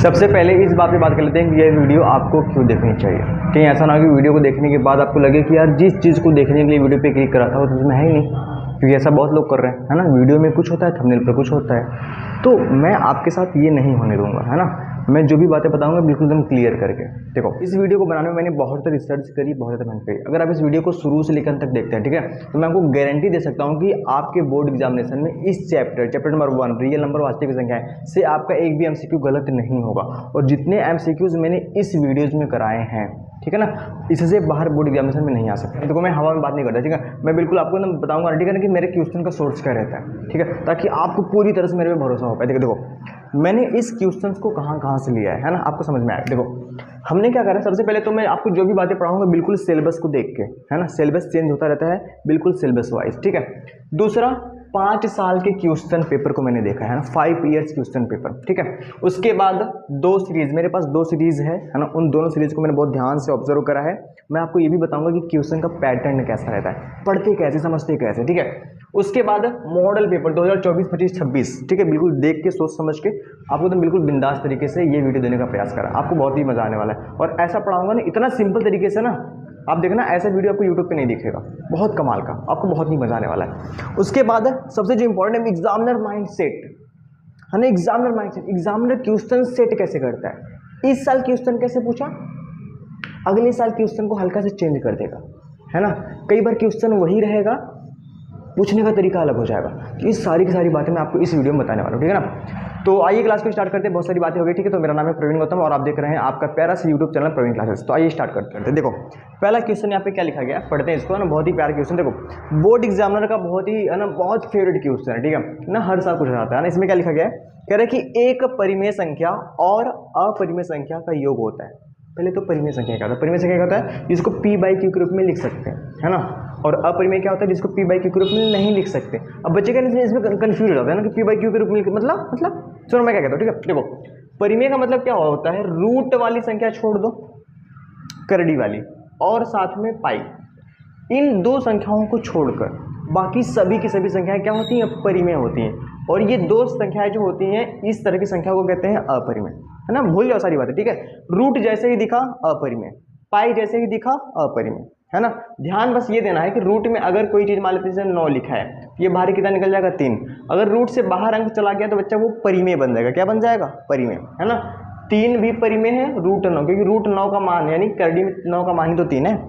सबसे पहले इस बात पे बात कर लेते हैं कि यह वीडियो आपको क्यों देखनी चाहिए। कहीं ऐसा ना हो कि वीडियो को देखने के बाद आपको लगे कि यार जिस चीज़ को देखने के लिए वीडियो पे क्लिक करा था वो तो उसमें है ही नहीं, क्योंकि ऐसा बहुत लोग कर रहे हैं, है ना। वीडियो में कुछ होता है, थंबनेल पे कुछ होता है। तो मैं आपके साथ ये नहीं होने दूंगा, है ना। मैं जो भी बातें बताऊंगा बिल्कुल एकदम क्लियर करके। देखो, इस वीडियो को बनाने में मैंने बहुत रिसर्च करी, बहुत ज़्यादा मेहनत करी। अगर आप इस वीडियो को शुरू से लेकर अंत तक देखते हैं, ठीक है, तो मैं आपको गारंटी दे सकता हूँ कि आपके बोर्ड एग्जामिनेशन में इस चैप्टर नंबर 1 रियल नंबर वास्तविक संख्याएं से आपका एक भी एमसीक्यू गलत नहीं होगा। और जितने एमसीक्यूज मैंने इस वीडियोज में कराए हैं, ठीक है ना, इससे बाहर बोर्ड एग्जामिनेशन में नहीं आ सकते। देखो, मैं हवा में बात नहीं करता, ठीक है। मैं बिल्कुल आपको ना बताऊंगा, ठीक है ना, कि मेरे क्वेश्चन का सोर्स क्या रहता है, ठीक है, ताकि आपको पूरी तरह से मेरे पे भरोसा हो पाए। देखो मैंने इस क्वेश्चन को कहाँ से लिया है ना, आपको समझ में आया। देखो हमने क्या करा, सबसे पहले तो मैं आपको जो भी बातें पढ़ाऊंगा बिल्कुल सिलेबस को देख के, है ना। सिलेबस चेंज होता रहता है बिल्कुल सिलेबस वाइज, ठीक है। दूसरा, 5 साल के क्वेश्चन पेपर को मैंने देखा है ना, 5 ईयर्स क्वेश्चन पेपर, ठीक है। उसके बाद 2 सीरीज, मेरे पास 2 सीरीज है ना, उन दोनों सीरीज को मैंने बहुत ध्यान से ऑब्जर्व करा है। मैं आपको ये भी बताऊंगा कि क्वेश्चन का पैटर्न कैसा रहता है, पढ़ते कैसे, समझते कैसे, ठीक है। उसके बाद मॉडल पेपर 2024, 25, 26, ठीक है, बिल्कुल देख के सोच समझ के आपको तो बिल्कुल बिंदास तरीके से ये वीडियो देने का प्रयास करा। आपको बहुत ही मजा आने वाला है और ऐसा पढ़ाऊंगा ना, इतना सिंपल तरीके से ना, आप देखना ऐसा वीडियो आपको यूट्यूब पे नहीं दिखेगा, बहुत कमाल का, आपको बहुत ही मजा आने वाला है। उसके बाद सबसे जो इंपॉर्टेंट है एग्जामिनर माइंड सेट, है ना। Examiner mind set, examiner question set कैसे करता है। इस साल क्वेश्चन कैसे पूछा, अगले साल क्वेश्चन को हल्का से चेंज कर देगा, है ना। कई बार क्वेश्चन वही रहेगा, पूछने का तरीका अलग हो जाएगा। तो इस सारी की सारी बातें मैं आपको इस वीडियो में बताने वाला हूँ, ठीक है ना। तो आइए क्लास को स्टार्ट करते हैं, बहुत सारी बातें हो गई, ठीक है। तो मेरा नाम है प्रवीण गौतम और आप देख रहे हैं आपका प्यारा सा यूट्यूब चैनल प्रवीण क्लासेस। तो आइए स्टार्ट करते हैं। देखो पहला क्वेश्चन यहाँ पे क्या लिखा गया है, पढ़ते हैं इसको ना। बहुत ही प्यारा क्वेश्चन, देखो बोर्ड एग्जामिनर का बहुत ही, है ना, बहुत फेवरेट क्वेश्चन है, ठीक है ना, हर साल पूछा जाता है ना। इसमें क्या लिखा गया है, कह रहे कि एक परिमेय संख्या और अपरिमेय संख्या का योग होता है। पहले तो परिमेय संख्या क्या होता है, परिमेय संख्या क्या होता है, जिसको p/q के रूप में लिख सकते हैं, है ना। और अपरिमेय क्या होता है, जिसको p/q के रूप में नहीं लिख सकते। अब बच्चे का इसमें कंफ्यूज हो जाता है ना कि p/q के रूप में मतलब सुनो मैं क्या कहता हूँ, ठीक है। देखो परिमेय का मतलब क्या होता है, रूट वाली संख्या छोड़ दो, करड़ी वाली और साथ में पाई, इन 2 संख्याओं को छोड़कर बाकी सभी की सभी संख्याएं क्या होती हैं, परिमेय होती हैं। और ये 2 संख्याएं जो होती हैं, इस तरह की संख्या को कहते हैं अपरिमेय, है ना। भूल जाओ सारी बातें, ठीक है। रूट जैसे ही दिखा अपरिमेय, पाई जैसे ही दिखा अपरिमेय, है ना। ध्यान बस ये देना है कि रूट में अगर कोई चीज मान लेते हैं, जैसे 9 लिखा है, ये बाहर कितना निकल जाएगा, 3। अगर रूट से बाहर अंक चला गया तो बच्चा वो परिमेय बन जाएगा, क्या बन जाएगा, परिमेय, है ना। 3 भी परिमेय है, रूट 9, क्योंकि रूट 9 का मान यानी करड़ी में 9 का मान ही तो 3 है,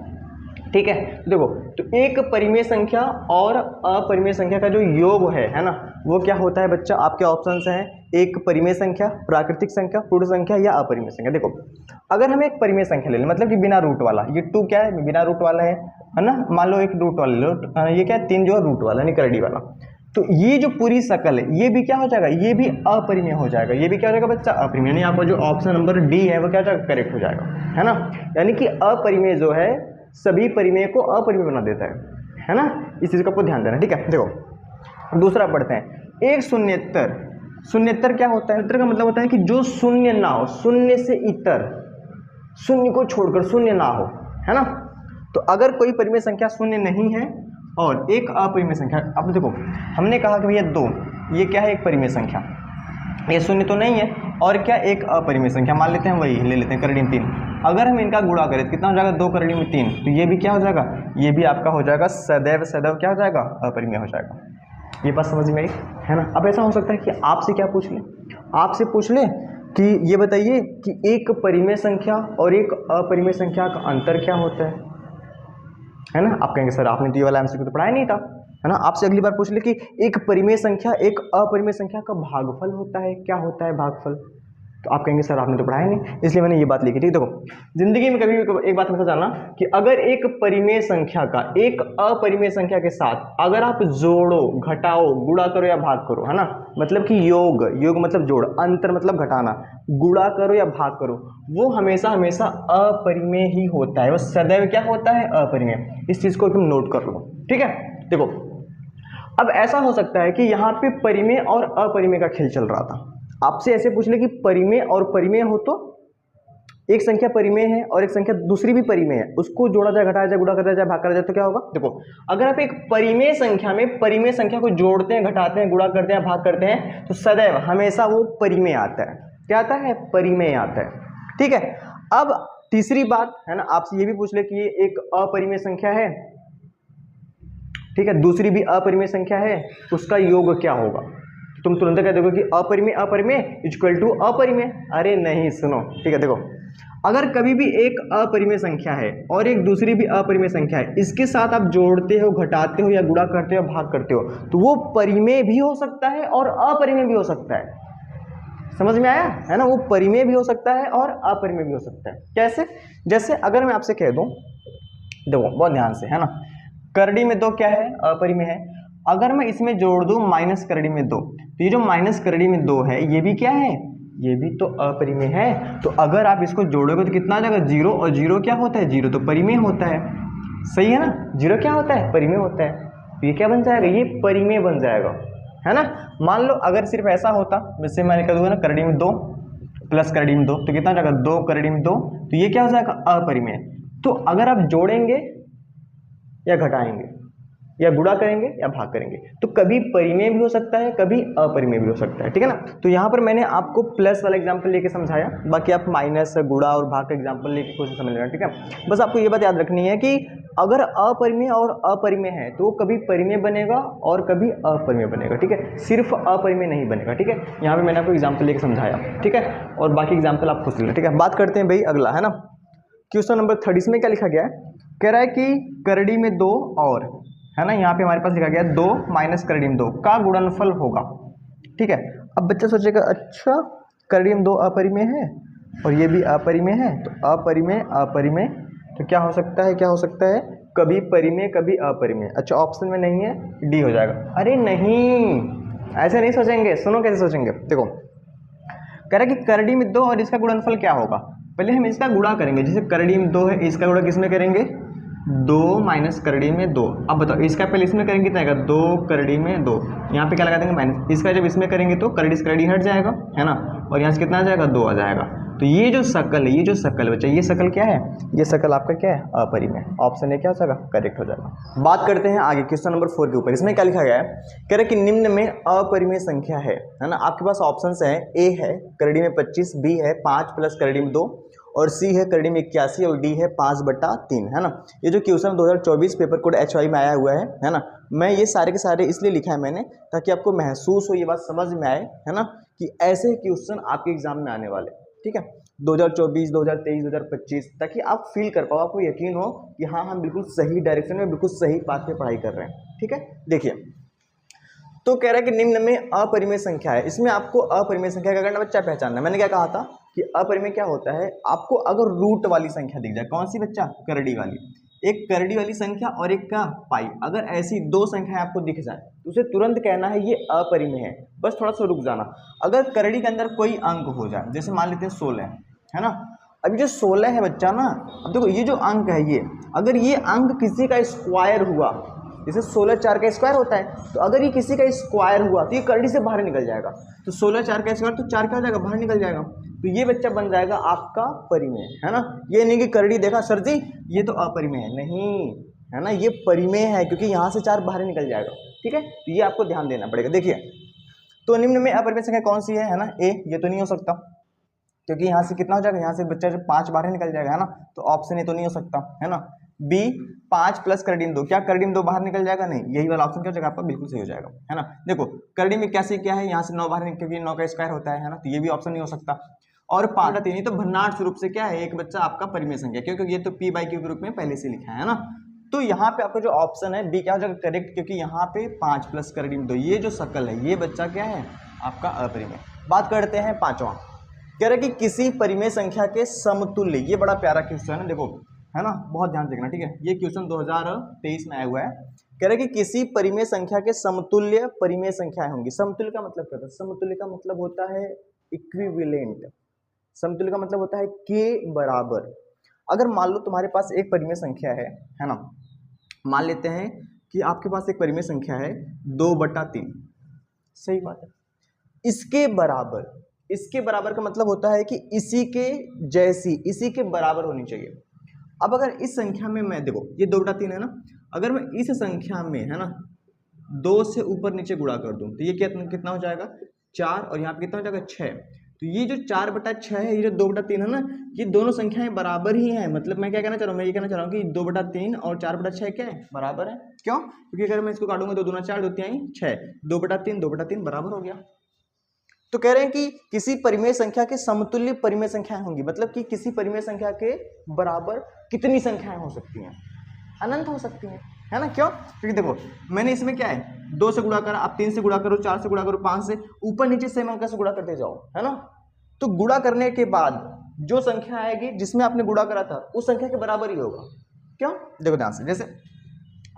ठीक है। देखो तो एक परिमेय संख्या और अपरिमेय संख्या का जो योग है ना, वो क्या होता है बच्चा, आपके ऑप्शंस हैं, एक परिमेय संख्या, प्राकृतिक संख्या, पूर्ण संख्या या अपरिमेय संख्या। देखो अगर हम एक परिमेय संख्या ले लें, मतलब कि बिना रूट वाला, ये 2 क्या है, बिना रूट वाला है ना। मान लो एक रूट वाला लो, ये क्या है, 3 जो है रूट वाला यानी करड़ी वाला। तो ये जो पूरी शकल है, ये भी क्या हो जाएगा, ये भी अपरिमेय हो जाएगा, ये भी क्या हो जाएगा बच्चा, अपरिमेय। यानी आपका जो ऑप्शन नंबर डी है वो क्या हो जाएगा, करेक्ट हो जाएगा, है ना। यानी कि अपरिमेय जो है सभी परिमेय को अपरिमेय बना देता है ना। इस चीज का आपको ध्यान देना, ठीक है। देखो दूसरा पढ़ते हैं, एक शून्येतर। शून्येतर क्या होता है, शून्येतर का मतलब होता है कि जो शून्य ना हो, शून्य से इतर, शून्य को छोड़कर शून्य ना हो, है ना। तो अगर कोई परिमेय संख्या शून्य नहीं है और एक अपरिमेय संख्या, अब देखो हमने कहा कि भैया 2, ये क्या है, एक परिमेय संख्या, ये शून्य तो नहीं है, और क्या एक अपरिमेय संख्या मान लेते हैं, वही ले लेते हैं करड़ी में 3। अगर हम इनका गुणा करें तो कितना हो जाएगा, 2 करड़ी में 3, तो ये भी क्या हो जाएगा, ये भी आपका हो जाएगा सदैव सदैव क्या हो जाएगा, अपरिमेय हो जाएगा। ये बात समझ में आई, है ना। अब ऐसा हो सकता है कि आपसे क्या पूछ ले, आपसे पूछ ले कि ये बताइए कि एक परिमेय संख्या और एक अपरिमेय संख्या का अंतर क्या होता है ना। आप कहेंगे सर आपने तो ये वाला एमसीक्यू तो पढ़ाया नहीं था, है ना। आपसे अगली बार पूछ ले कि एक परिमेय संख्या एक अपरिमेय संख्या का भागफल होता है, क्या होता है भागफल, तो आप कहेंगे सर आपने तो पढ़ाया नहीं, इसलिए मैंने ये बात लिखी, ठीक है। देखो जिंदगी में कभी भी एक बात हमेशा जानना कि अगर एक परिमेय संख्या का एक अपरिमेय संख्या के साथ अगर आप जोड़ो, घटाओ, गुणा करो या भाग करो, है ना, मतलब कि योग मतलब जोड़, अंतर मतलब घटाना, गुणा करो या भाग करो, वो हमेशा हमेशा अपरिमेय ही होता है, वो सदैव क्या होता है, अपरिमेय। इस चीज को तुम नोट कर लो, ठीक है। देखो अब ऐसा हो सकता है कि यहाँ पे परिमेय और अपरिमेय का खेल चल रहा था, आपसे ऐसे पूछ ले कि परिमेय और परिमेय हो, तो एक संख्या परिमेय है और एक संख्या दूसरी भी परिमेय है, उसको जोड़ा जाए, घटाया जाए, गुणा करा जाए, भाग करा जाए, तो क्या होगा। देखो अगर आप एक परिमेय संख्या में परिमेय संख्या को जोड़ते हैं, घटाते हैं, गुणा करते हैं, भाग करते हैं, तो सदैव हमेशा वो परिमेय आता है। क्या आता है, परिमेय आता है। ठीक है, अब तीसरी बात है ना, आपसे ये भी पूछ ले कि ये एक अपरिमेय संख्या है, ठीक है, दूसरी भी अपरिमेय संख्या है, उसका योग क्या होगा? तुम तुरंत कह दोगे कि अपरिमेय अपरिमेय इक्वल टू अपरिमेय। अरे नहीं, सुनो, ठीक है, देखो, अगर कभी भी एक अपरिमेय संख्या है और एक दूसरी भी अपरिमेय संख्या है, इसके साथ आप जोड़ते हो, घटाते हो या गुणा करते हो, भाग करते हो, तो वो परिमेय भी हो सकता है और अपरिमेय भी हो सकता है। समझ में आया है ना? वो परिमेय भी हो सकता है और अपरिमेय भी हो सकता है। कैसे? जैसे अगर मैं आपसे कह दूं, देखो बहुत ध्यान से, है ना, करड़ी में 2 क्या है, अपरिमेय है। अगर मैं इसमें जोड़ दूं माइनस करड़ी में 2, तो ये जो माइनस करड़ी में 2 है, ये भी क्या है, ये भी तो अपरिमेय है। तो अगर आप इसको जोड़ोगे तो कितना आ जाएगा, 0, और 0 क्या होता है, 0 तो परिमेय होता है। सही है ना, 0 क्या होता है, परिमेय होता है। तो ये क्या बन जाएगा, ये परिमेय बन जाएगा, है ना। मान लो अगर सिर्फ ऐसा होता, जैसे मैंने कह दूंगा ना, करड़ी में 2 प्लस करड़ी में 2, तो कितना हो जाएगा, 2 करड़ी में 2, तो ये क्या हो जाएगा, अपरिमेय। तो अगर आप जोड़ेंगे या घटाएंगे या गुणा करेंगे या भाग करेंगे, तो कभी परिमेय भी हो सकता है, कभी अपरिमेय भी हो सकता है। ठीक है ना। तो यहाँ पर मैंने आपको प्लस वाला एग्जांपल लेके समझाया, बाकी आप माइनस, गुणा और भाग का एग्जांपल लेके कोशिश समझ लेना। ठीक है, बस आपको ये बात याद रखनी है कि अगर अपरिमेय और अपरिमेय है तो वो कभी परिमेय बनेगा और कभी अपरिमेय बनेगा। ठीक है, सिर्फ अपरिमेय नहीं बनेगा। ठीक है, यहाँ पे मैंने आपको एग्जाम्पल लेके समझाया। ठीक है, और बाकी एग्जाम्पल आप खुद लेना। ठीक है, बात करते हैं भाई अगला, है ना, क्वेश्चन नंबर 30 में क्या लिखा गया है, कह रहा है कि करड़ी में 2 और, है ना, यहाँ पे हमारे पास लिखा गया 2 माइनस करड़ी में 2 का गुणनफल होगा। ठीक है, अब बच्चा सोचेगा अच्छा करड़ी में 2 अपरिमेय है और ये भी अपरिमेय है, तो अपरिमेय अपरिमेय, तो क्या हो सकता है, क्या हो सकता है, कभी परिमेय कभी अपरिमेय। अच्छा, ऑप्शन में नहीं है, डी हो जाएगा। अरे नहीं, ऐसे नहीं सोचेंगे, सुनो कैसे सोचेंगे। देखो, कह रहा है कि करड़ी में 2 और इसका गुणनफल क्या होगा। पहले हम इसका गुणा करेंगे, जैसे करड़ी में 2 है, इसका गुणा किसमें करेंगे, 2 माइनस करड़ी में 2। अब बताओ इसका पहले इसमें करेंगे कितना आएगा, 2 करड़ी में 2, यहाँ पे क्या लगा देंगे माइनस, इसका जब इसमें करेंगे तो करड़ी से करड़ी हट जाएगा, है ना, और यहाँ से कितना आ जाएगा, 2 आ जाएगा। तो ये जो शकल है, ये जो शकल बच्चा, ये शकल क्या है, ये शकल आपका क्या है, अपरिमेय। ऑप्शन ए क्या हो जाएगा, करेक्ट हो जाएगा। बात करते हैं आगे क्वेश्चन नंबर 4 के ऊपर। इसमें क्या लिखा गया है, कह रहे कि निम्न में अपरिमेय संख्या है ना। आपके पास ऑप्शन है, ए है करड़ी में 25, बी है 5 प्लस करड़ी में 2, और सी है करड़ी में 81, और डी है 5/3, है ना। ये जो क्वेश्चन 2024 पेपर कोड HY में आया हुआ है ना, मैं ये सारे के सारे इसलिए लिखा है मैंने ताकि आपको महसूस हो, ये बात समझ में आए, है ना, कि ऐसे क्वेश्चन आपके एग्जाम में आने वाले। ठीक है, 2024, 2023, 2025, ताकि आप फील कर पाओ, आपको यकीन हो कि हाँ हम बिल्कुल सही डायरेक्शन में, बिल्कुल सही पाथ पे पढ़ाई कर रहे हैं। ठीक है, देखिए, तो कह रहा है कि निम्न में अपरिमेय संख्या है। इसमें आपको अपरिमेय संख्या का करना बच्चा पहचानना है। मैंने क्या कहा था कि अपरिमेय क्या होता है, आपको अगर रूट वाली संख्या दिख जाए, कौन सी बच्चा, करड़ी वाली, एक करड़ी वाली संख्या और एक का पाई, अगर ऐसी 2 संख्याएं आपको दिख जाए तो उसे तुरंत कहना है ये अपरिमेय है। बस थोड़ा सा रुक जाना। अगर करड़ी के अंदर कोई अंक हो जाए, जैसे मान लेते हैं 16, है ना, अभी जो 16 है बच्चा ना, अब देखो ये जो अंक है, ये अगर ये अंक किसी का स्क्वायर हुआ, जैसे 16 4 का स्क्वायर होता है, तो अगर ये किसी का स्क्वायर हुआ तो ये करड़ी से बाहर निकल जाएगा। तो 16 4 का स्क्वायर, तो 4 क्या हो जाएगा, बाहर निकल जाएगा। तो ये बच्चा बन जाएगा आपका परिमेय, है ना। ये नहीं कि करड़ी देखा सर जी ये तो अपरिमेय है, नहीं, है ना, ये परिमेय है क्योंकि यहाँ से 4 बाहर निकल जाएगा। ठीक है, तो ये आपको ध्यान देना पड़ेगा। देखिए, तो निम्न में अपरिमेय संख्या कौन सी है ना, ए, ये तो नहीं हो सकता क्योंकि यहाँ से कितना हो जाएगा, यहाँ से बच्चा जब 5 बाहर निकल जाएगा, है ना, तो ऑप्शन ए तो नहीं हो सकता, है ना। बी 5 प्लस करड़ी में 2, क्या करड़ी में 2 बाहर निकल जाएगा, नहीं, यही वाला ऑप्शन क्या हो जाएगा आपका, बिल्कुल सही हो जाएगा, है ना। देखो करड़ी में कैसे क्या है, यहाँ से 9 बाहर निकल, क्योंकि 9 का स्क्वायर होता है ना, तो ये भी ऑप्शन नहीं हो सकता। और 5 3 तो भंडार स्वरूप से क्या है, एक बच्चा आपका परिमेय संख्या, क्योंकि ये तो पी बाई क्यू के रूप में पहले से लिखा है ना। तो यहाँ पे आपका जो ऑप्शन है बी क्या हो जाएगा, करेक्ट, क्योंकि यहाँ पे 5 प्लस करड़ी में 2, ये जो शकल है, ये बच्चा क्या है आपका अपरिमेय। बात करते हैं 5वां, कह रहे कि किसी परिमेय संख्या के समतुल्य, ये बड़ा प्यारा क्वेश्चन है, देखो, है ना, बहुत ध्यान देखना। ठीक है, ये क्वेश्चन 2023 में आया हुआ है। कह रहे कि किसी परिमेय संख्या के समतुल्य परिमेय संख्याएं होंगी। समतुल्य का मतलब क्या होता है, समतुल्य का मतलब होता है इक्विवेलेंट। समतुल्य का मतलब होता है के बराबर। अगर मान लो तुम्हारे पास एक परिमेय संख्या है ना, मान लेते हैं कि आपके पास एक परिमेय संख्या है 2/3, सही बात है, इसके बराबर, इसके बराबर का मतलब होता है कि इसी के जैसी, इसी के बराबर होनी चाहिए। अब अगर इस संख्या में मैं, देखो ये 2/3 है ना, अगर मैं इस संख्या में, है ना, 2 से ऊपर नीचे गुणा कर दूं तो ये कितना हो जाएगा, 4, और यहाँ पे कितना हो जाएगा, 6। तो ये जो 4/6 है, ये जो 2/3 है ना, ये दोनों संख्याएं बराबर ही हैं। मतलब मैं क्या कहना चाह रहा हूँ, मैं ये कहना चाह रहा हूँ कि 2/3 और 4/6 क्या है, बराबर है। क्यों? क्योंकि अगर मैं इसको काटूंगा 2 दूना 4, 2 तिहाई 6, 2/3 बराबर हो गया। तो कह रहे हैं कि किसी परिमेय संख्या के समतुल्य परिमेय संख्याएं होंगी, मतलब कि किसी परिमेय संख्या के बराबर कितनी संख्याएं हो सकती हैं, अनंत हो सकती हैं, है ना। क्यों? क्योंकि देखो मैंने इसमें क्या है 2 से गुणा करा, अब 3 से गुणा करो, 4 से गुणा करो, 5 से, ऊपर नीचे सेम अंक से गुणा करते जाओ, है ना। तो गुणा करने के बाद जो संख्या आएगी जिसमें आपने गुणा करा था उस संख्या के बराबर ही होगा। क्यों? देखो ध्यान से, जैसे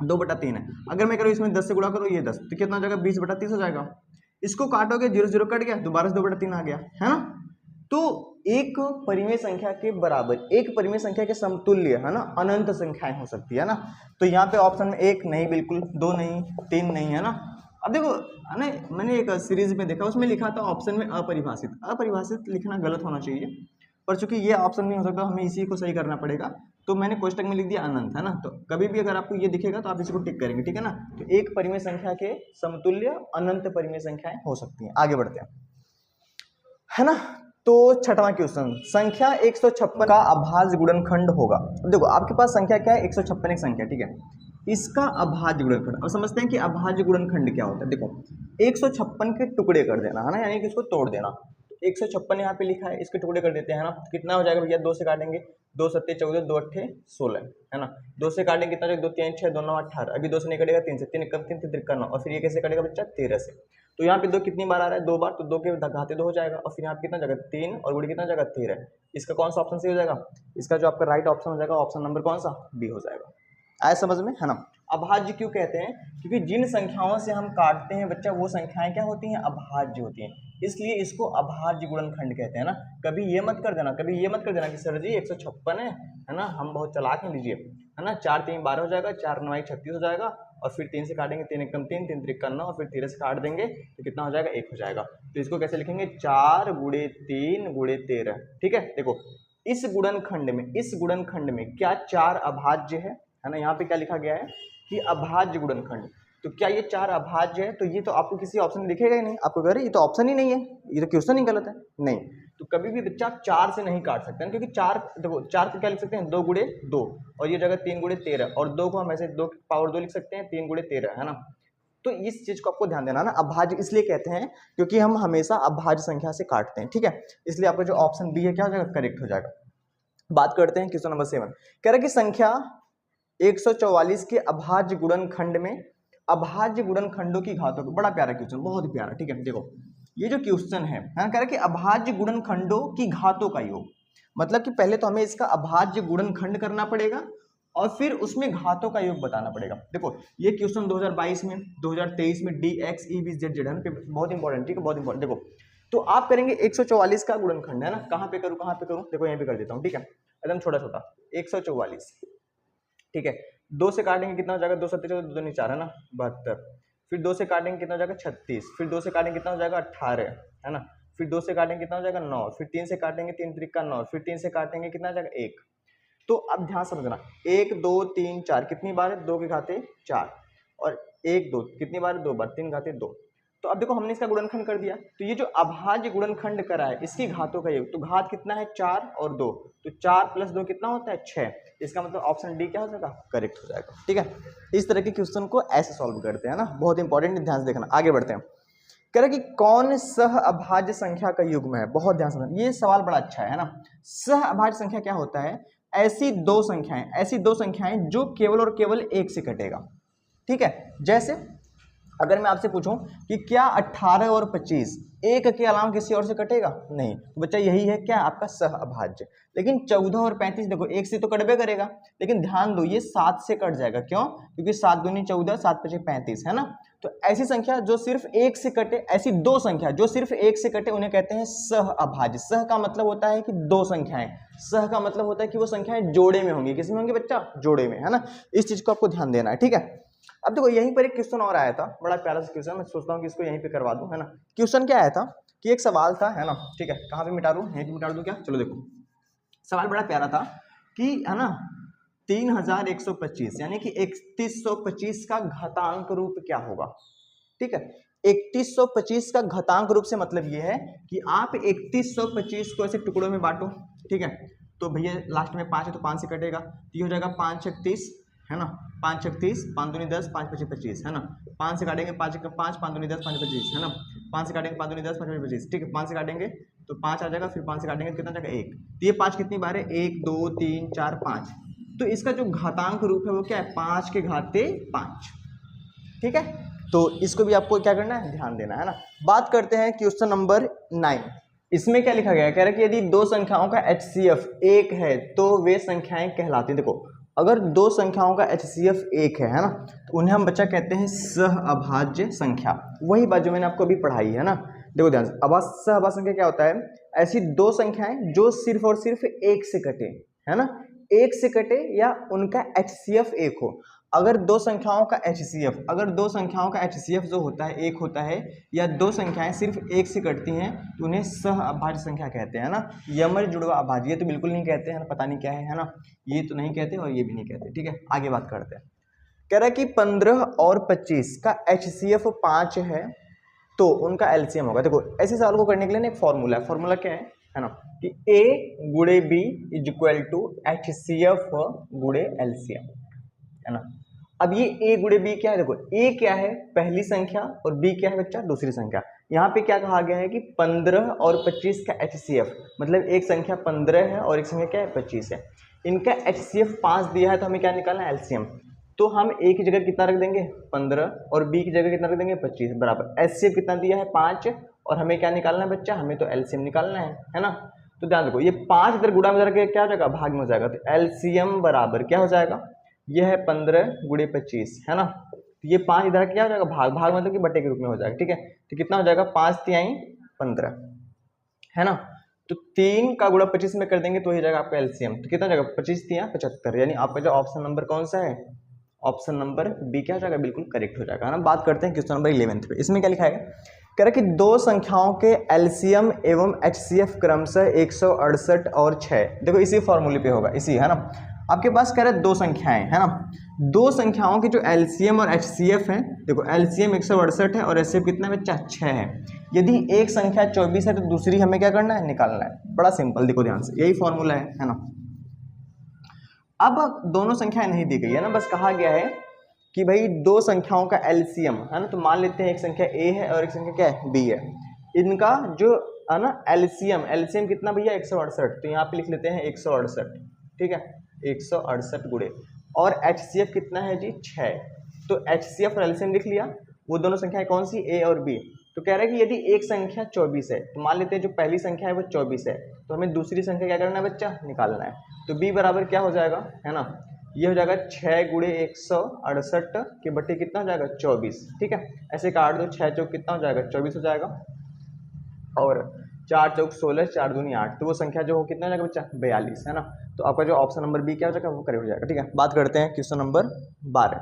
2/3 है, अगर मैं करूँ इसमें 10 से गुणा करो, ये 10, तो कितना हो जाएगा, 20/30 हो जाएगा। इसको काटोगे 0 0 कट गया, दोबारा से 2/3 आ गया, है ना। तो एक परिमेय संख्या के बराबर, एक परिमेय संख्या के समतुल्य, है ना, अनंत संख्याएं हो सकती है ना। तो यहाँ पे ऑप्शन में 1 नहीं, बिल्कुल 2 नहीं, 3 नहीं, है ना। अब देखो है ना, मैंने एक सीरीज में देखा, उसमें लिखा था ऑप्शन में अपरिभाषित। अपरिभाषित लिखना गलत होना चाहिए, पर चूंकि ये ऑप्शन नहीं हो सकता, हमें इसी को सही करना पड़ेगा। तो मैंने कोष्टक में लिख दिया अनंत, है ना। तो कभी भी अगर आपको ये दिखेगा तो आप इसको टिक करेंगे, ठीक है ना। तो एक परिमेय संख्या के समतुल्य अनंत परिमेय संख्याएं हो सकती हैं। आगे बढ़ते हैं, है ना। तो छठवां क्वेश्चन, संख्या 156 का अभाज्य गुणनखंड होगा। देखो आपके पास संख्या क्या है, 156 एक संख्या, ठीक है। इसका अभाज्य गुणनखंड, अब समझते हैं कि अभाज्य गुणनखंड क्या होता है। देखो 156 के टुकड़े कर देना, है ना, यानी कि इसको तोड़ देना। 156 यहाँ पे लिखा है, इसके टुकड़े कर देते हैं, है ना। कितना हो जाएगा भैया, 2 से काटेंगे, 2 7 14, 2 8 16, है ना। 2 से काटेंगे कितना हो जाएगा, 2 3 6, 2 9 18, अभी 2 से नहीं कटेगा, 3 से, 3 1 3 3 9, और फिर ये कैसे कटेगा बच्चा, 13 से। तो यहाँ पे 2 कितनी बार आ रहा है, 2 बार, तो 2 के घाते 2 हो जाएगा, और फिर यहाँ पे कितना जाएगा 3, और गुणे कितना जाएगा 13। इसका कौन सा ऑप्शन सही हो जाएगा, इसका जो आपका राइट ऑप्शन हो जाएगा, ऑप्शन नंबर कौन सा, बी हो जाएगा। आया समझ में, है ना। अभाज्य क्यों कहते हैं, क्योंकि जिन संख्याओं से हम काटते हैं बच्चा, वो संख्याएं क्या होती हैं, अभाज्य होती हैं, इसलिए इसको अभाज्य गुणनखंड कहते हैं ना। कभी ये मत कर देना, कभी ये मत कर देना कि सर जी 156 है ना, हम बहुत चालाक हैं, लीजिए, है ना, 4 3 12 हो जाएगा, 4 9 36 हो जाएगा, और फिर 3 से काटेंगे, 3 1 3, 3 3 9, और फिर 13 से काट देंगे तो कितना हो जाएगा, 1 हो जाएगा। तो इसको कैसे लिखेंगे, 4 × 3 × 13, ठीक है। देखो इस गुणनखंड में क्या 4 अभाज्य है ना। यहाँ पे क्या लिखा गया है कि अभाज्य गुणनखंड, तो क्या ये 4 अभाज्य है, तो ये तो आपको किसी ऑप्शन में दिखेगा ही नहीं, आपको कह रहे ये तो ऑप्शन ही नहीं है, ये तो क्वेश्चन ही गलत है, नहीं। तो कभी भी बच्चा 4 से नहीं काट सकते हैं, क्योंकि 4 देखो 4 को क्या लिख सकते हैं, 2 × 2, और ये जगह 3 × 13, और 2 को हम ऐसे 2 की पावर 2 लिख सकते हैं, 3 × 13, है ना। तो इस चीज को आपको ध्यान देना ना, अभाज्य इसलिए कहते हैं क्योंकि हम हमेशा अभाज्य संख्या से काटते हैं, ठीक है। इसलिए आपका जो ऑप्शन बी है क्या हो जाएगा, करेक्ट हो जाएगा। बात करते हैं क्वेश्चन नंबर 7, कह रहा है कि संख्या 144 के अभाज्य गुणनखंड में अभाज्य गुणनखंडों की घातों, बड़ा प्यारा क्वेश्चन, बहुत ही प्यारा, ठीक है। देखो ये जो क्वेश्चन है कह रहा है कि अभाज्य गुणनखंडों की घातों का योग, मतलब कि पहले तो हमें इसका अभाज्य गुणनखंड करना पड़ेगा और फिर उसमें घातों का योग बताना पड़ेगा। देखो ये क्वेश्चन 2022 में, 2023 में DX EB ZZ है ना, बहुत इंपॉर्टेंट, ठीक है, बहुत इंपॉर्टेंट। देखो तो आप करेंगे 144 का गुणनखंड, है ना, कहाँ पे करूँ, देखो यहीं पे कर देता हूँ, ठीक है, एकदम छोटा छोटा 144, ठीक है। 2 से काटेंगे कितना हो जाएगा, 2 7 2 2 4, है ना, 72, फिर 2 से काटेंगे कितना हो जाएगा 36, फिर 2 से काटेंगे कितना हो जाएगा 18, है ना, फिर 2 से काटेंगे कितना हो जाएगा 9, फिर 3 से काटेंगे 3 3 का 9, फिर 3 से काटेंगे कितना हो जाएगा 1। तो अब ध्यान समझना, 1 2 3 4 कितनी बार है, 2 के घाते 4, और 1 2 कितनी बार है, 2 बार, 3 घाते 2। तो अब देखो हमने इसका गुणनखंड कर दिया, तो ये जो अभाज्य गुणनखंड करा है इसकी घातों का योग, तो घात कितना है 4 और 2, तो 4 + 2 कितना होता है 6। इसका मतलब ऑप्शन डी क्या हो जाएगा, करेक्ट हो जाएगा, ठीक है। इस तरह के क्वेश्चन को ऐसे सॉल्व करते हैं ना, बहुत इंपॉर्टेंट, ध्यान से देखना। आगे बढ़ते हैं, कह रहे कि कौन सह अभाज्य संख्या का युग्म है, बहुत ध्यान से, ये सवाल बड़ा अच्छा है ना। सह अभाज्य संख्या क्या होता है, ऐसी दो संख्याएं जो केवल और केवल एक से कटेगा, ठीक है। जैसे अगर मैं आपसे पूछूं कि क्या 18 और 25 एक के अलावा किसी और से कटेगा, नहीं, तो बच्चा यही है क्या आपका सह अभाज्य। लेकिन 14 और 35 देखो एक से तो कटबे करेगा, लेकिन ध्यान दो ये 7 से कट जाएगा, क्यों, क्योंकि 7 दूनी 14, 7 पचे 35, है ना। तो ऐसी संख्या जो सिर्फ एक से कटे, ऐसी दो संख्या जो सिर्फ एक से कटे, उन्हें कहते हैं सह अभाज्य। सह का मतलब होता है कि दो संख्याएं, सह का मतलब होता है कि वो संख्याएं जोड़े में होंगी, किसमें होंगी बच्चा, जोड़े में, है ना। इस चीज को आपको ध्यान देना है, ठीक है। अब देखो यहीं पर एक क्वेश्चन और आया था, बड़ा प्यारा सा क्वेश्चन, मैं सोचता हूँ कि इसको यहीं पे करवा दूं, है ना। क्वेश्चन क्या आया था कि एक सवाल था, है ना, ठीक है, कहाँ पे मिटा दूं, यहीं पे मिटा दूं क्या, चलो देखो सवाल बड़ा प्यारा था कि, है ना, 3125 यानी कि 3125 का घातांक रूप क्या होगा, ठीक है। 3125 का घातांक रूप से मतलब ये है कि आप 3125 को ऐसे टुकड़ों में बांटो, ठीक है। तो भैया लास्ट में 5 है तो 5 से कटेगा, तो ये हो जाएगा 5 छक 30, है ना, 5 छक 30, 5 दूनी 10, 5 पच्चीस 25, है ना। 5 से काटेंगे 5 छक 5, 5 दूनी 10, 5 25, है ना। 5 से काटेंगे 5 दूनी 10, 5 25, ठीक है। 5 से काटेंगे तो 5 आ जाएगा, फिर 5 से काटेंगे तो कितना जाएगा 1। तो ये 5 कितनी बार है, 1 2 3 4 5। तो इसका जो घातांक रूप है वो क्या है, 5 के घाते 5, ठीक है। तो इसको भी आपको क्या करना है, ध्यान देना है ना। बात करते हैं क्वेश्चन नंबर 9। इसमें क्या लिखा गया है, कह रहा है कि यदि दो संख्याओं का HCF 1 है तो वे संख्याएं कहलाती हैं। देखो अगर दो संख्याओं का HCF 1 है ना, तो उन्हें हम बच्चा कहते हैं सहअभाज्य संख्या। वही बात जो मैंने आपको अभी पढ़ाई है ना। देखो ध्यान से, सहअभाज्य संख्या क्या होता है, ऐसी दो संख्याएं जो सिर्फ और सिर्फ 1 से कटे, है ना, 1 से कटे या उनका HCF 1 हो। अगर दो संख्याओं का HCF जो होता है 1 होता है, या दो संख्याएं सिर्फ 1 से कटती हैं, तो उन्हें सहअभाज्य संख्या कहते हैं ना। यमज जुड़वा अभाज्य, ये तो बिल्कुल नहीं कहते हैं, पता नहीं क्या है ना, ये तो नहीं कहते और ये भी नहीं कहते, ठीक है। आगे बात करते हैं। कह रहा है कि 15 और 25 का HCF 5 है तो उनका LCM होगा। देखो ऐसे सवाल को करने के लिए ना एक फॉर्मूला है, फॉर्मूला क्या है ना, कि A गुणे B is equal to HCF गुणे LCM, है ना। अब ये A गुणे B क्या है, देखो A क्या है पहली संख्या और B क्या है बच्चा दूसरी संख्या। यहाँ पे क्या कहा गया है कि 15 और 25 का HCF, मतलब एक संख्या 15 है और एक संख्या क्या है 25 है, इनका HCF 5 दिया है, तो हमें क्या निकालना है LCM। तो हम A की जगह कितना रख देंगे 15 और B की जगह कितना रख देंगे 25 बराबर HCF कितना दिया है 5, और हमें क्या निकालना है बच्चा, हमें तो LCM निकालना है ना। तो ध्यान रखो ये 5 इधर गुणा में जाकर क्या हो जाएगा, भाग में हो जाएगा, तो LCM बराबर क्या हो जाएगा, ये है 15 गुणे 25, है ना। तो ये 5 इधर क्या हो जाएगा, भाग मतलब कि बटे के रूप में हो जाएगा, ठीक है। तो कितना हो जाएगा 5 तिहाई 15, है ना। तो 3 का गुणा 25 में कर देंगे तो ही जाएगा आपका LCM। तो कितना जाएगा 25 तिहाई 75, यानी आपका जो ऑप्शन नंबर कौन सा है, ऑप्शन नंबर बी क्या हो जाएगा, बिल्कुल करेक्ट हो जाएगा, है ना। बात करते हैं क्वेश्चन नंबर 11 पे। इसमें क्या लिखा है, कह रहा है कि दो संख्याओं के LCM एवं HCF क्रमशः 168 और 6। देखो इसी फॉर्मूले पे होगा, इसी, है ना। आपके पास कह रहा है दो संख्याएं, है ना, दो संख्याओं के जो LCM और HCF है, देखो LCM 168 है और HCF कितना है बच्चा 6 है। यदि एक संख्या 24 है तो दूसरी हमें क्या करना है, निकालना है। बड़ा सिंपल, देखो ध्यान से, यही फॉर्मूला है ना। अब दोनों संख्याएं नहीं दी गई है ना, बस कहा गया है कि भाई दो संख्याओं का LCM, है ना। तो मान लेते हैं एक संख्या A है और एक संख्या क्या है B है, इनका जो है ना LCM कितना भैया 168, तो यहाँ पे लिख लेते हैं 168, ठीक है, 168 गुणे, और HCF कितना है जी 6, तो HCF और LCM लिख लिया। वो दोनों संख्याएं कौन सी, A और B। तो कह रहा है कि यदि एक संख्या 24 है, तो मान लेते हैं जो पहली संख्या है वो 24 है, तो हमें दूसरी संख्या क्या करना है बच्चा, निकालना है। तो B बराबर क्या हो जाएगा, है ना, ये हो जाएगा 6 गुणे 168 के बटे कितना हो जाएगा 24, ठीक है। ऐसे काट दो, 6 चौक कितना हो जाएगा 24 हो जाएगा, और 4 चौक 16, 4 दूनी 8, तो वो संख्या जो हो कितना हो जाएगा बच्चा 42, है ना। तो आपका जो ऑप्शन नंबर बी क्या हो जाएगा वो करेक्ट हो जाएगा, ठीक है। बात करते हैं क्वेश्चन नंबर 12।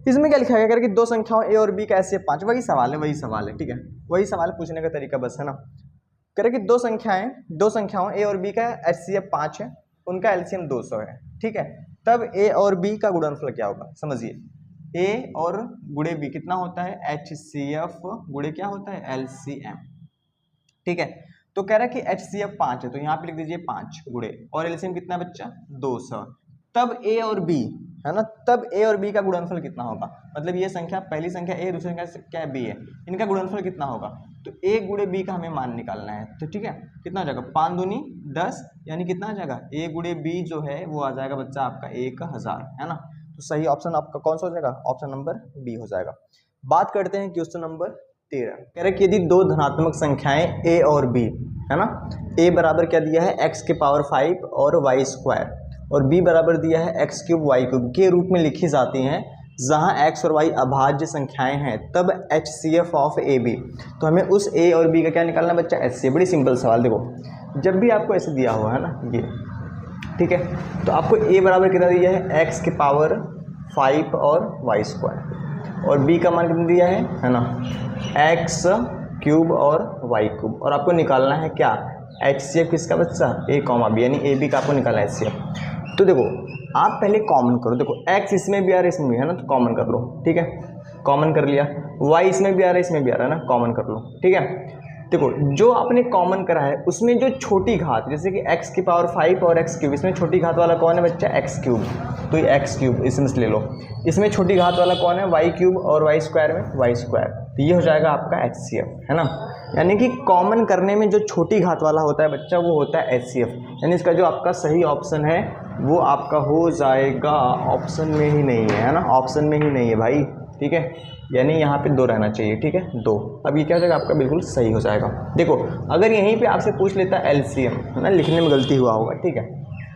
इसमें क्या लिखा गया कि दो संख्याओं A और B का HCF 5, वही सवाल है, ठीक है, वही सवाल पूछने का तरीका बस, है ना। कह रहे कि दो संख्याओं A और B का HCF 5 है, उनका LCM 200 है, ठीक है। तब A और B का गुणनफल क्या होगा, समझिए, A और गुणे B कितना होता है HCF गुणे क्या होता है LCM, ठीक है। तो कह रहा है कि HCF 5 है, तो यहाँ पे लिख दीजिए 5 गुणे, और LCM कितना बच्चा 200। तब A और B, है ना, तब A और B का गुणनफल कितना होगा, मतलब ये संख्या पहली संख्या A, दूसरी संख्या क्या है B है, इनका गुणनफल कितना होगा। तो A गुणे B का हमें मान निकालना है, तो ठीक है, कितना हो जाएगा 5 दूनी 10, यानी कितना आ जाएगा A गुणे B जो है वो आ जाएगा बच्चा आपका 1000, है ना। तो सही ऑप्शन आपका कौन सा हो जाएगा, ऑप्शन नंबर बी हो जाएगा। बात करते हैं क्वेश्चन नंबर 13। कह रहे कि यदि दो धनात्मक संख्याएं A और B, है ना, A बराबर क्या दिया है x के पावर 5 और y स्क्वायर, और B बराबर दिया है x क्यूब y क्यूब के रूप में लिखी जाती हैं, जहां x और y अभाज्य संख्याएं हैं, तब HCF ऑफ AB। तो हमें उस A और B का क्या निकालना बच्चा HCF। बड़ी सिंपल सवाल, देखो जब भी आपको ऐसे दिया हुआ है ना ये, ठीक है, तो आपको A बराबर कितना दिया है x के पावर 5 और y स्क्वायर, और B का मान कितना दिया है ना x क्यूब और y क्यूब, और आपको निकालना है क्या HCF किसका बच्चा A, B, यानी AB का आपको निकालना है HCF। तो देखो आप पहले कॉमन करो, देखो x इसमें भी आ रहा है इसमें भी, है ना, तो कॉमन कर लो, ठीक है। कॉमन कर लिया, y इसमें भी आ रहा है इसमें भी आ रहा है ना, कॉमन कर लो, ठीक है। देखो जो आपने कॉमन करा है उसमें जो छोटी घात, जैसे कि x की पावर 5 और x क्यूब, इसमें छोटी घात वाला कौन है बच्चा, x क्यूब, तो ये x क्यूब इसमें से ले लो। इसमें छोटी घात वाला कौन है, y क्यूब, और y स्क्वायर में y स्क्वायर, तो ये हो जाएगा आपका HCF, है ना। यानी कि कॉमन करने में जो छोटी घात वाला होता है बच्चा वो होता है HCF, यानी इसका जो आपका सही ऑप्शन है वो आपका हो जाएगा ऑप्शन में ही नहीं है ना, ऑप्शन में ही नहीं है भाई, ठीक है। यानी यहाँ पे 2 रहना चाहिए, ठीक है, 2। अब ये क्या हो जाएगा आपका, बिल्कुल सही हो जाएगा। देखो अगर यहीं पे आपसे पूछ लेता है LCM, है ना, लिखने में गलती हुआ होगा, ठीक है।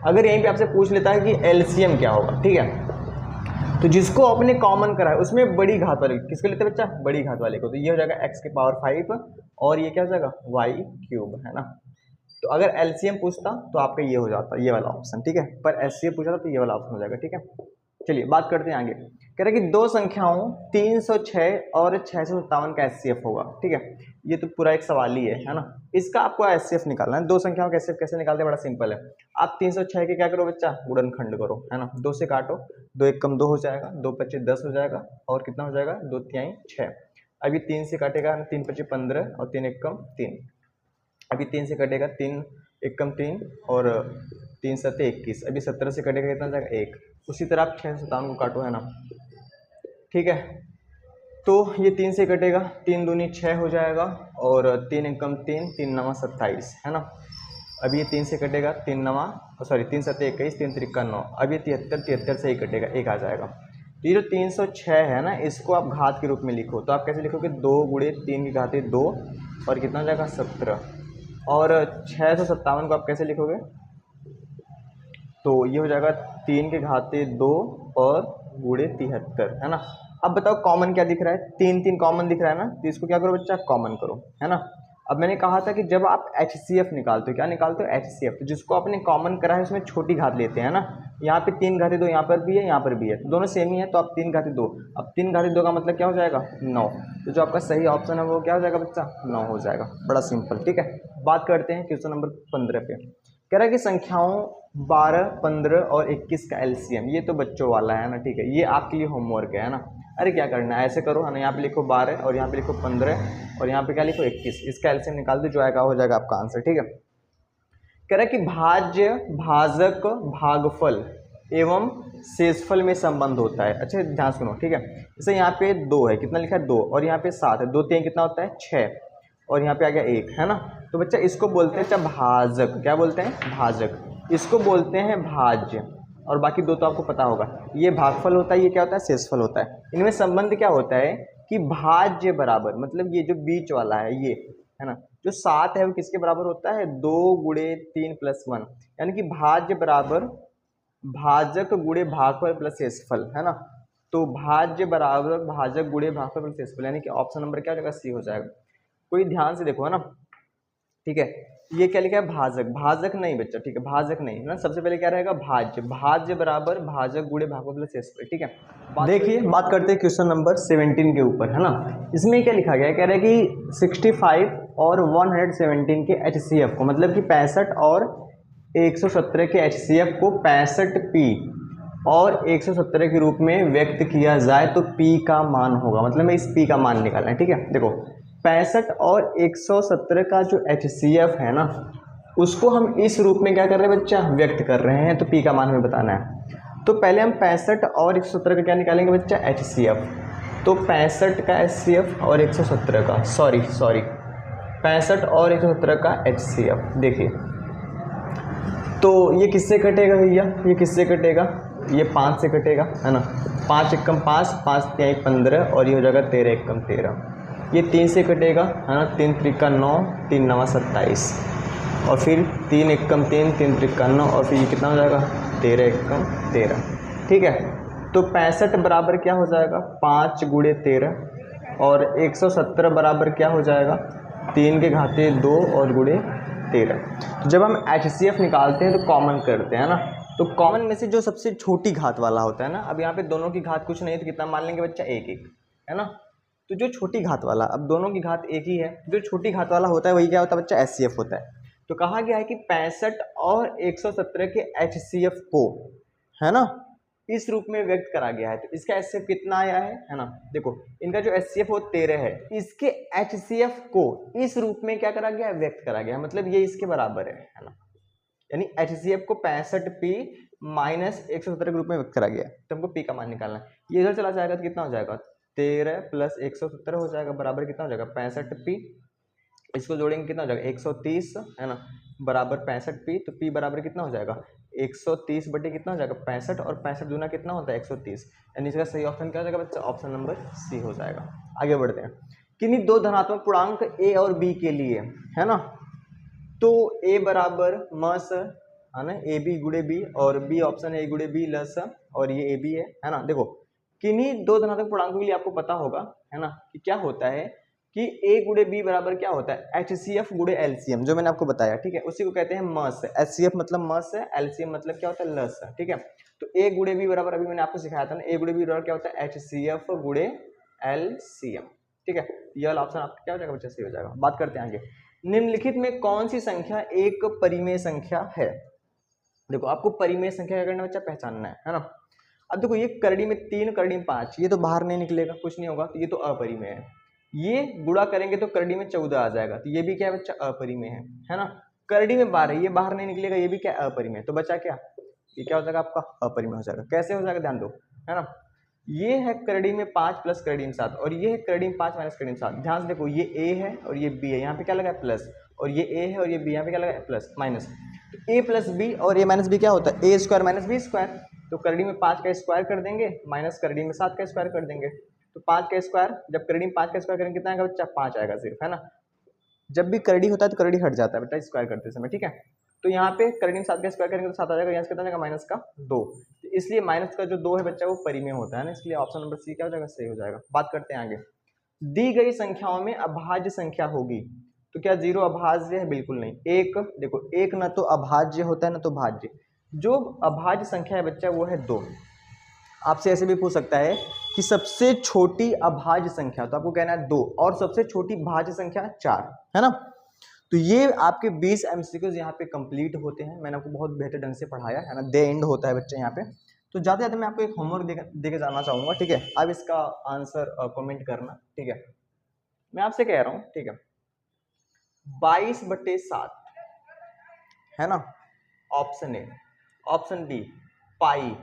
अगर यहीं पे आपसे पूछ लेता है कि LCM क्या होगा, ठीक है, तो जिसको आपने कॉमन करा है उसमें बड़ी घात वाले, किसके लेते हैं बच्चा, बड़ी घात वाले को, तो ये हो जाएगा x की पावर 5 और ये क्या हो जाएगा y क्यूब, है ना। तो अगर LCM पूछता तो आपका ये हो जाता, ये वाला ऑप्शन, ठीक है, पर HCF पूछा था तो ये वाला ऑप्शन हो जाएगा, ठीक है। चलिए बात करते हैं आगे। कह रहा है कि 2 संख्याओं 306 और 657 का HCF होगा, ठीक है। ये तो पूरा एक सवाल ही है ना। इसका आपको HCF निकालना है। 2 संख्याओं का HCF कैसे निकालते हैं, बड़ा सिंपल है। आप 306 के क्या करो बच्चा, गुणनखंड करो, है ना, 2 से काटो, 2 एक कम 2 हो जाएगा, 2 पच्चीस 10 हो जाएगा, और कितना हो जाएगा, 2 तिहाई 6। अभी 3 से काटेगा, 3 पच्चीस 15 और 3 एक कम 3। अभी 3 से कटेगा, 3 एक कम 3 और 3 सत्ते 21। अभी 17 से कटेगा, कितना जाएगा 1। उसी तरह आप 657 को काटो, है ना, ठीक है। तो ये 3 से कटेगा, 3 दूनी 6 हो जाएगा, और 3 एक कम 3, 3 नवा 27, है ना। अब ये 3 से कटेगा, 3 नवा सॉरी 3 सत्ते 21, 3 त्रिका 9। अब ये 73 से ही कटेगा, 1 आ जाएगा। ये जो 306 है ना, इसको आप घात के रूप में लिखो, तो आप कैसे लिखोगे, 2 गुणे 3 की घाते 2 और कितना हो जाएगा 17। और 657 को आप कैसे लिखोगे, तो ये हो जाएगा 3 के घाते 2 और गुणे 73, है ना। अब बताओ कॉमन क्या दिख रहा है, 3 3 कॉमन दिख रहा है ना, तो इसको क्या करो बच्चा, कॉमन करो, है ना। अब मैंने कहा था कि जब आप HCF निकालते हो, क्या निकालते हो, HCF, तो जिसको आपने कॉमन करा है उसमें छोटी घात लेते हैं ना। यहाँ पे 3 घाते 2 यहाँ पर भी है, यहाँ पर भी है, तो दोनों सेम ही है, तो आप 3 घाते 2। अब 3 घाते 2 का मतलब क्या हो जाएगा, 9। तो जो आपका सही ऑप्शन है वो क्या हो जाएगा बच्चा, 9 हो जाएगा। बड़ा सिंपल, ठीक है। बात करते हैं क्वेश्चन नंबर 15 पे। कह रहा है कि संख्याओं 12, 15 और 21 का LCM, ये तो बच्चों वाला है ना, ठीक है, ये आपके लिए होमवर्क है ना। अरे क्या करना है, ऐसे करो, है ना, यहाँ पे लिखो 12 और यहाँ पे लिखो 15 और यहाँ पे क्या लिखो 21, इसका LCM निकाल दो, जो आएगा हो जाएगा आपका आंसर, ठीक है। कह रहा है कि भाज्य, भाजक, भागफल एवं शेषफल में संबंध होता है। अच्छा ध्यान सुनो, ठीक है। जैसे यहाँ पे 2 है, कितना लिखा है 2, और यहाँ पे 7 है, 2 3 कितना होता है 6, और यहाँ पे आ गया 1, है ना। तो बच्चा इसको बोलते हैं अच्छा भाजक, क्या बोलते हैं, भाजक, इसको बोलते हैं भाज्य, और बाकी 2 तो आपको पता होगा। ये भागफल होता है, ये क्या होता है, शेषफल होता है। इनमें संबंध क्या होता है कि भाज्य बराबर, मतलब ये जो बीच वाला है ये, है ना, जो 7 है वो किसके बराबर होता है, 2 गुणे 3 प्लस 1, यानी कि भाज्य बराबर भाजक गुणे भागफल प्लस शेषफल, है ना। तो भाज्य बराबर भाजक गुणे भागफल प्लस शेषफल, यानी कि ऑप्शन नंबर क्या हो जाएगा, सी हो जाएगा। कोई ध्यान से देखो, है ना, ठीक है। ये क्या लिखा है, भाजक, भाजक नहीं बच्चा, ठीक है, भाजक नहीं, है ना। सबसे पहले क्या रहेगा, भाज्य, भाज्य बराबर भाजक गुणे भागफल प्लस शेषफल, ठीक है। देखिए बात करते हैं क्वेश्चन नंबर 17 के ऊपर, है ना। इसमें क्या लिखा गया है, कह रहा है कि 65 और 117 के HCF को, मतलब कि 65 और 117 के HCF को 65P और 117 के रूप में व्यक्त किया जाए तो P का मान होगा, मतलब मैं इस P का मान निकालना है, ठीक है। देखो 65 और 117 का जो HCF है ना, उसको हम इस रूप में क्या कर रहे हैं बच्चा, व्यक्त कर रहे हैं, तो P का मान हमें बताना है। तो पहले हम 65 और 117 का क्या निकालेंगे बच्चा, HCF। तो 65 का HCF और 117 का सॉरी 65 और 117 का HCF, देखिए तो ये किससे कटेगा भैया, ये किससे कटेगा, ये 5 से कटेगा, है ना। 5 एक कम 5, 5 3 15 और ये हो जाएगा 13 एक कम 13। ये 3 से कटेगा, है ना, 3 त्रिका 9, 3 नवा 27, और फिर 3 एक कम 3, 3 त्रिका 9, और फिर ये कितना हो जाएगा 13 एक कम 13, ठीक है। तो 65 बराबर क्या हो जाएगा, 5 गुणे 13, और 117 बराबर क्या हो जाएगा, 3 के घाते 2 और गुणे 13। तो जब हम HCF निकालते हैं तो कॉमन करते हैं ना, तो कॉमन में से जो सबसे छोटी घात वाला होता है ना, अब यहाँ पे दोनों की घात कुछ नहीं, तो कितना मान लेंगे बच्चा, 1 1, है ना। तो जो छोटी घात वाला, अब दोनों की घात एक ही है, जो छोटी घात वाला होता है वही क्या होता है बच्चा, HCF होता है। तो कहा गया है कि 65 और 117 के HCF को, है ना, इस रूप में व्यक्त करा गया है। तो इसका एचसीएफ कितना आया है ना, देखो इनका जो एचसीएफ वो 13 है, इसके एचसीएफ को इस रूप में क्या करा गया है, व्यक्त करा गया है, मतलब ये इसके बराबर है ना, यानी एचसीएफ को 65p माइनस 170 के रूप में व्यक्त करा गया है। तो हमको p का मान निकालना है। ये इधर चला जाएगा तो कितना हो जाएगा, 13 प्लस 170 हो जाएगा, बराबर कितना हो जाएगा 65p। इसको जोड़ेंगे कितना हो जाएगा 130 है ना, बराबर 65p। तो p बराबर कितना हो जाएगा 130 बटे कितना हो जाएगा 65, और 65 दूना कितना होता है 130, यानी इसका सही ऑप्शन क्या हो जाएगा बच्चा, ऑप्शन नंबर सी हो जाएगा। आगे बढ़ते हैं, किन्हीं दो धनात्मक पूर्णांक a और b के लिए है ना, तो a बराबर मस है ना, ए बी गुड़े बी, और b ऑप्शन है a गुड़े बी लस, और ये a b है ना। देखो किन्हीं दो धनात्मक पूर्णांकों के लिए आपको पता होगा है ना कि क्या होता है कि a गुड़े b बराबर क्या होता है HCF गुड़े LCM, जो मैंने आपको बताया, ठीक है, उसी को कहते हैं मस। HCF मतलब मस है, LCM मतलब क्या होता है लस, ठीक है। तो a गुड़े b बराबर अभी मैंने आपको सिखाया था ना, a गुड़े b बराबर क्या होता है HCF गुड़े LCM, ठीक है। यह वाला ऑप्शन आपका क्या हो जाएगा बच्चा, सही हो जाएगा। बात करते हैं आगे, निम्नलिखित में कौन सी संख्या एक परिमेय संख्या है। देखो आपको परिमेय संख्या क्या करना है बच्चा, पहचानना है ना। अब देखो ये करड़ी में 3 करड़ी में 5, ये तो बाहर नहीं निकलेगा, कुछ नहीं होगा, तो ये तो अपरिमेय है। ये गुणा करेंगे तो करड़ी में 14 आ जाएगा, तो ये भी क्या है बच्चा, अपरिमेय है ना। करड़ी में 12, ये बाहर नहीं निकलेगा, ये भी क्या अपरिमेय, तो बच्चा क्या, ये क्या हो जाएगा आपका अपरिमेय हो जाएगा। कैसे हो जाएगा ध्यान दो है ना, ये है करड़ी में 5 प्लस करड़ी में 7, और ये है करड़ी में 5 माइनस करड़ी में 7। ध्यान से देखो ये a है और ये b है, यहाँ पे क्या लगा है प्लस, और ये a है और ये b, यहाँ पे क्या लगा है प्लस माइनस। तो a प्लस बी और a माइनस बी क्या होता है, a square minus B square. तो करड़ी में 5 का स्क्वायर कर देंगे माइनस करड़ी में 7 का स्क्वायर कर देंगे, तो 5 का स्क्वायर, जब करड़ी में 5 का स्क्वायर करेंगे कितना आएगा बच्चा, 5 आएगा सिर्फ, है ना। जब भी करड़ी होता है तो करड़ी हट जाता है बेटा स्क्वायर करते समय, ठीक है। तो यहाँ पे करड़ी में 7 का स्क्वायर करेंगे तो 7 आ जाएगा, यहाँ से कितना जाएगा माइनस का 2, तो इसलिए माइनस का जो 2 है बच्चा वो परिमेय होता है ना, इसलिए ऑप्शन नंबर सी क्या हो जाएगा, सही हो जाएगा। बात करते हैं आगे, दी गई संख्याओं में अभाज्य संख्या होगी, तो क्या 0 अभाज्य है, बिल्कुल नहीं। एक देखो, एक न तो अभाज्य होता है ना तो भाज्य, जो अभाज्य संख्या है बच्चा वो है 2। आपसे ऐसे भी पूछ सकता है कि सबसे छोटी अभाज्य संख्या, तो आपको कहना है 2, और सबसे छोटी भाज्य संख्या 4, है ना। तो ये आपके 20 MCQs यहाँ पे कंप्लीट होते हैं, मैंने आपको बहुत बेहतर ढंग से पढ़ाया है ना, दे एंड होता है बच्चे यहाँ पे। तो ज़्यादा ज़्यादा मैं आपको एक होमवर्क देके जाना चाहूँगा, ठीक है। अब इसका आंसर कमेंट करना, ठीक है। मैं आपसे कह रहा हूँ, ठीक है, 22/7 है ना, option A, option D pi,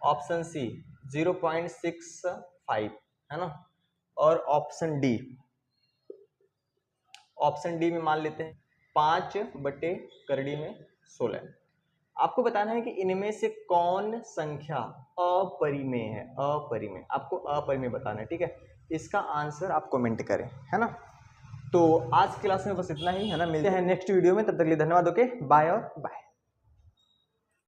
option C 0.65 है ना, और ऑप्शन डी में मान लेते हैं 5/16। आपको बताना है कि इनमें से कौन संख्या अपरिमेय है, अपरिमेय, आपको अपरिमेय बताना है, ठीक है। इसका आंसर आप कमेंट करें, है ना। तो आज की क्लास में बस इतना ही है ना, मिलते हैं नेक्स्ट वीडियो में, तब तक के लिए धन्यवाद, ओके बाय और बाय।